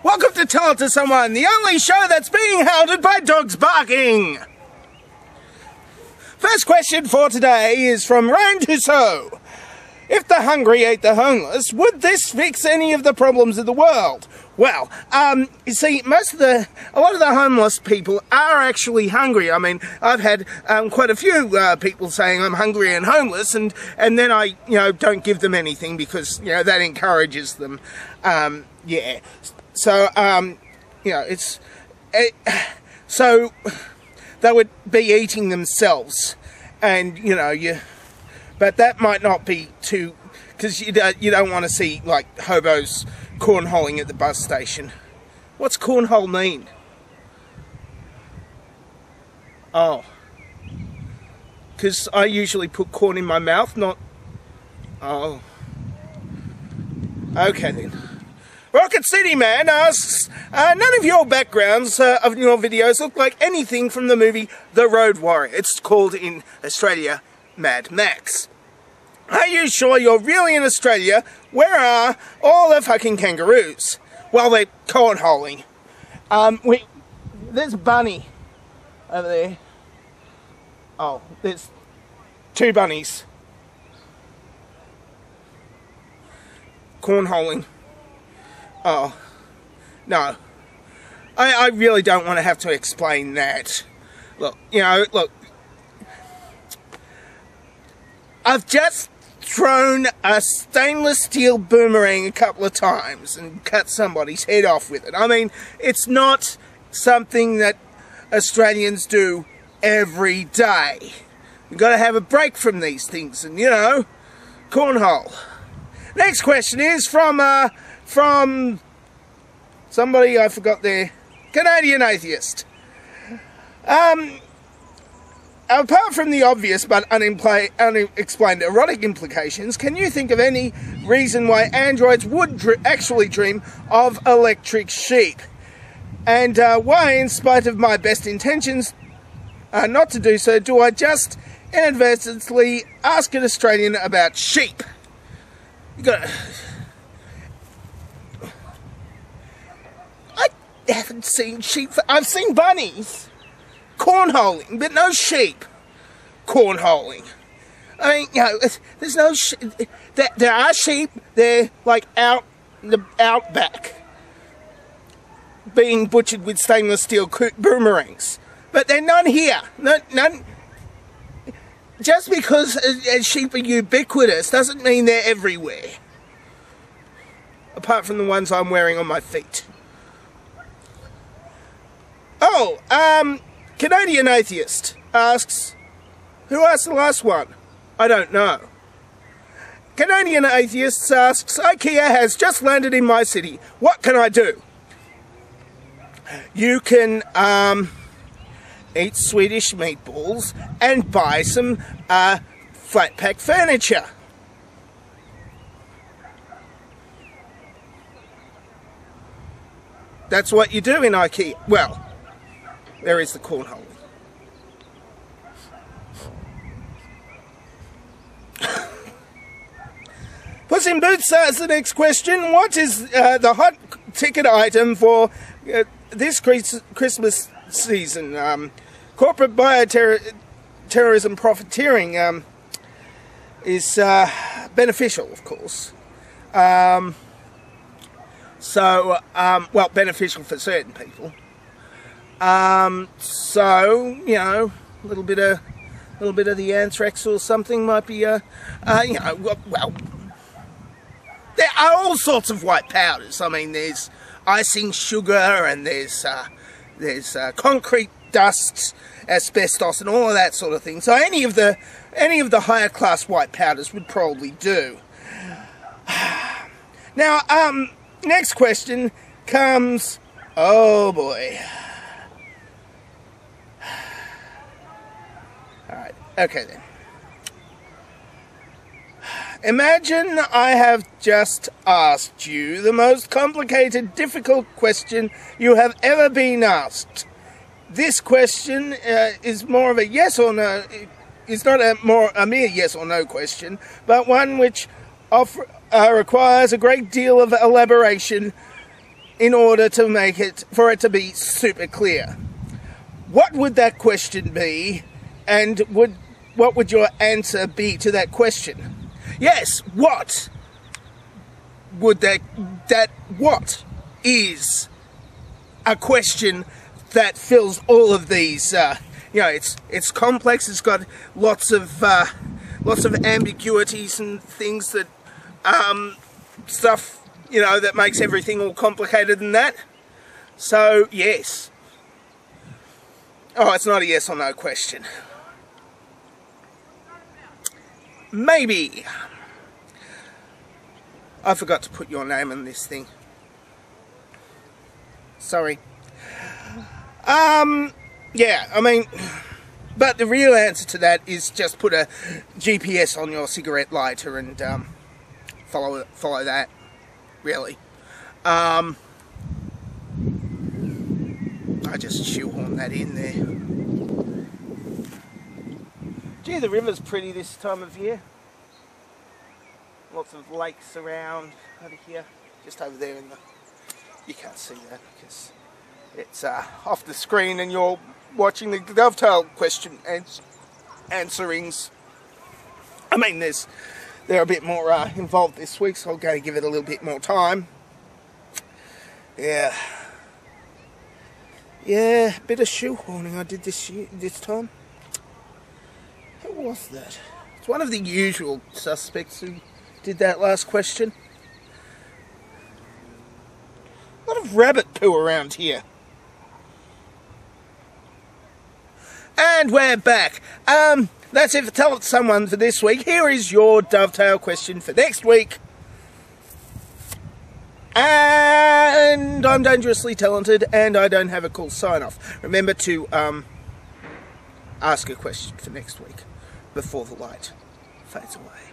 Welcome to Tell It to Someone, the only show that's being hounded by dogs barking. First question for today is from Ryan Tussaud. If the hungry ate the homeless, would this fix any of the problems of the world? Well, you see, a lot of the homeless people are actually hungry. I mean, I've had quite a few people saying I'm hungry and homeless, and then I, don't give them anything because, that encourages them. Yeah. So, so they would be eating themselves, and, but that might not be too, because you don't want to see, like, hobos cornholing at the bus station. What's cornhole mean? Oh. Because I usually put corn in my mouth, not... Oh. Okay, then. Rocket City Man asks, none of your backgrounds of your videos look like anything from the movie The Road Warrior. It's called in Australia Mad Max. Are you sure you're really in Australia? Where are all the fucking kangaroos? Well, they're cornholing. There's a bunny over there. Oh, there's two bunnies. Cornholing. Oh, no. I really don't want to have to explain that. Look, look. I've just thrown a stainless steel boomerang a couple of times and cut somebody's head off with it. I mean, it's not something that Australians do every day. We've got to have a break from these things and, cornhole. Next question is from somebody I forgot there. Canadian atheist. Apart from the obvious but unexplained erotic implications, can you think of any reason why androids would actually dream of electric sheep? And why, in spite of my best intentions not to do so, do I just inadvertently ask an Australian about sheep? I haven't seen sheep. I've seen bunnies cornholing, but no sheep cornholing. I mean, there's no there are sheep. They're like out the outback, being butchered with stainless steel boomerangs, but they're none here. None. Just because sheep are ubiquitous doesn't mean they're everywhere. Apart from the ones I'm wearing on my feet. Oh, Canadian atheist asks, who asked the last one? I don't know. Canadian atheist asks, IKEA has just landed in my city. What can I do? You can eat Swedish meatballs and buy some flat pack furniture. That's what you do in IKEA. Well, there is the cornhole. Puss in Boots asks the next question. What is the hot ticket item for this Christmas season? Corporate bioterrorism profiteering is beneficial, of course. Well, beneficial for certain people. So, a little bit of the anthrax or something might be, well, there are all sorts of white powders. I mean, there's icing sugar and there's concrete dust, asbestos, and all of that sort of thing. So any of the higher class white powders would probably do. Now, next question comes. Oh boy. All right. Okay then. Imagine I have just asked you the most complicated, difficult question you have ever been asked. This question is more of a yes or no. It's not a mere yes or no question, but one which requires a great deal of elaboration in order to make it, for it to be super clear. What would that question be, and what would your answer be to that question? Yes, what would what is a question that fills all of these, you know, it's complex, it's got lots of ambiguities and things that, stuff, you know, that makes everything all complicated than that. So, yes. Oh, it's not a yes or no question. Maybe. I forgot to put your name in this thing. Sorry. Yeah, I mean, but the real answer to that is just put a GPS on your cigarette lighter and follow that, really. I just shoehorned that in there. Gee, the river's pretty this time of year. Lots of lakes around over here, just over there in the... You can't see that because it's off the screen and you're watching the dovetail question answerings. I mean, they're a bit more involved this week, so I'm going to give it a little bit more time. Yeah. Yeah, a bit of shoehorning I did this time. Who was that? It's one of the usual suspects who did that last question. A lot of rabbit poo around here. And we're back. That's it for Tell It to Someone for this week. Here is your dovetail question for next week. And I'm dangerously talented and I don't have a cool sign-off. Remember to ask a question for next week before the light fades away.